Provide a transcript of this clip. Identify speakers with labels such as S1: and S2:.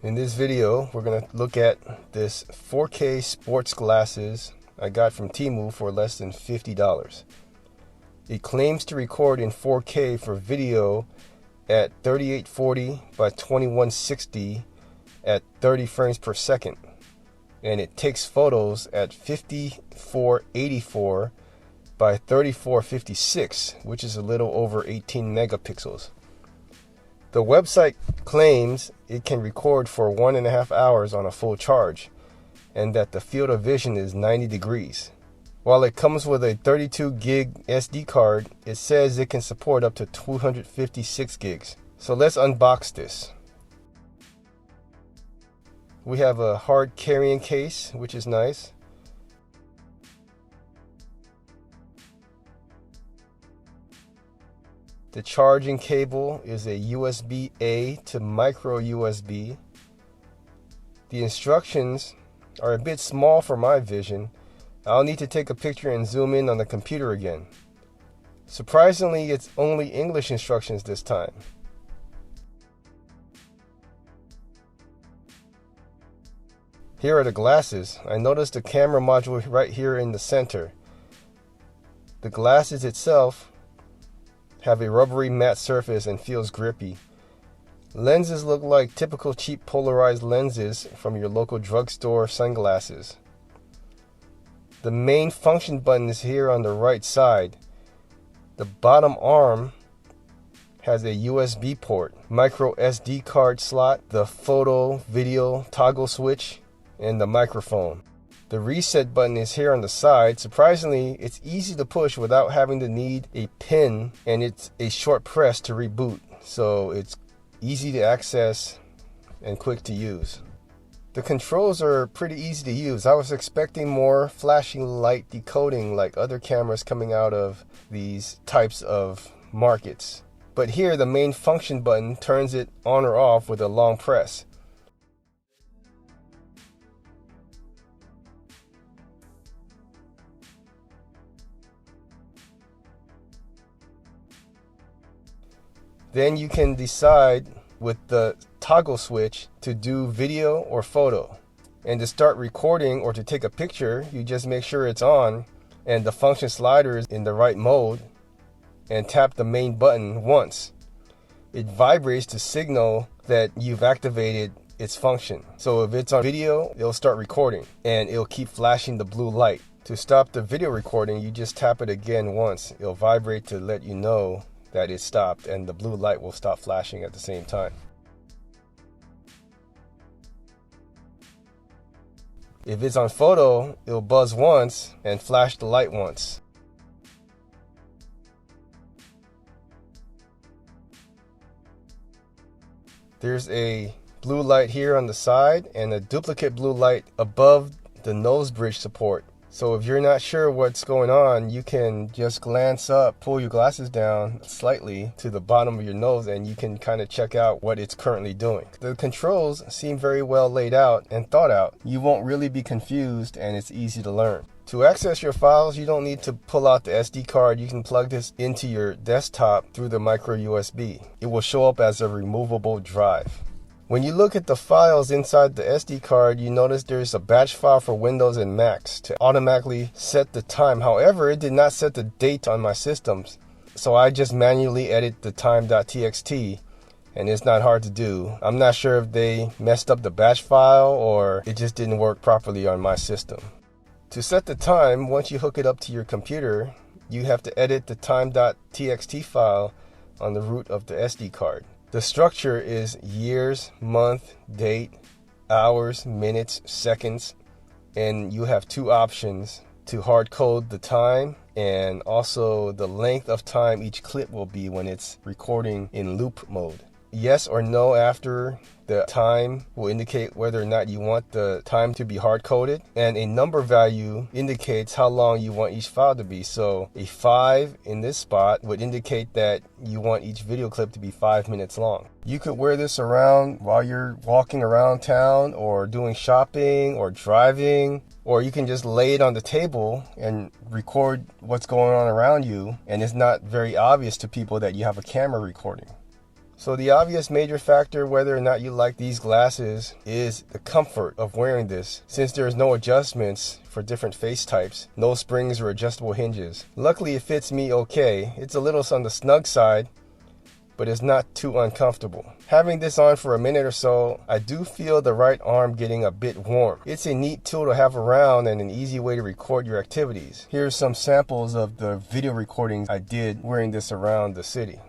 S1: In this video, we're going to look at this 4K sports glasses I got from Temu for less than $50. It claims to record in 4K for video at 3840 by 2160 at 30 frames per second. And it takes photos at 5484 by 3456, which is a little over 18 megapixels. The website claims it can record for 1.5 hours on a full charge, and that the field of vision is 90 degrees. While it comes with a 32 gig SD card, it says it can support up to 256 gigs. So let's unbox this. We have a hard carrying case, which is nice. The charging cable is a USB-A to micro USB. The instructions are a bit small for my vision. I'll need to take a picture and zoom in on the computer again. Surprisingly, it's only English instructions this time. Here are the glasses. I noticed the camera module right here in the center. The glasses itself have a rubbery matte surface and feels grippy. Lenses look like typical cheap polarized lenses from your local drugstore sunglasses. The main function button is here on the right side. The bottom arm has a USB port, micro SD card slot, the photo video toggle switch, and the microphone. The reset button is here on the side. Surprisingly, it's easy to push without having to need a pin, and it's a short press to reboot, so it's easy to access and quick to use. The controls are pretty easy to use. I was expecting more flashing light decoding like other cameras coming out of these types of markets. But here, the main function button turns it on or off with a long press. Then you can decide with the toggle switch to do video or photo. And to start recording or to take a picture, you just make sure it's on and the function slider is in the right mode and tap the main button once. It vibrates to signal that you've activated its function. So if it's on video, it'll start recording and it'll keep flashing the blue light. To stop the video recording, you just tap it again once. It'll vibrate to let you know that it stopped, and the blue light will stop flashing at the same time. If it's on photo, it'll buzz once and flash the light once. There's a blue light here on the side and a duplicate blue light above the nose bridge support. So if you're not sure what's going on, you can just glance up, pull your glasses down slightly to the bottom of your nose, and you can kind of check out what it's currently doing. The controls seem very well laid out and thought out. You won't really be confused, and it's easy to learn. To access your files, you don't need to pull out the SD card. You can plug this into your desktop through the micro USB. It will show up as a removable drive. When you look at the files inside the SD card, you notice there's a batch file for Windows and Macs to automatically set the time. However, it did not set the date on my systems, so I just manually edit the time.txt, and it's not hard to do. I'm not sure if they messed up the batch file or it just didn't work properly on my system. To set the time, once you hook it up to your computer, you have to edit the time.txt file on the root of the SD card. The structure is years, month, date, hours, minutes, seconds, and you have two options to hard code the time and also the length of time each clip will be when it's recording in loop mode. Yes or no after the time will indicate whether or not you want the time to be hard-coded, and a number value indicates how long you want each file to be. So a 5 in this spot would indicate that you want each video clip to be 5 minutes long. You could wear this around while you're walking around town or doing shopping or driving, or you can just lay it on the table and record what's going on around you, and it's not very obvious to people that you have a camera recording. So the obvious major factor whether or not you like these glasses is the comfort of wearing this, since there is no adjustments for different face types, no springs or adjustable hinges. Luckily it fits me okay. It's a little on the snug side, but it's not too uncomfortable. Having this on for a minute or so, I do feel the right arm getting a bit warm. It's a neat tool to have around and an easy way to record your activities. Here's some samples of the video recordings I did wearing this around the city.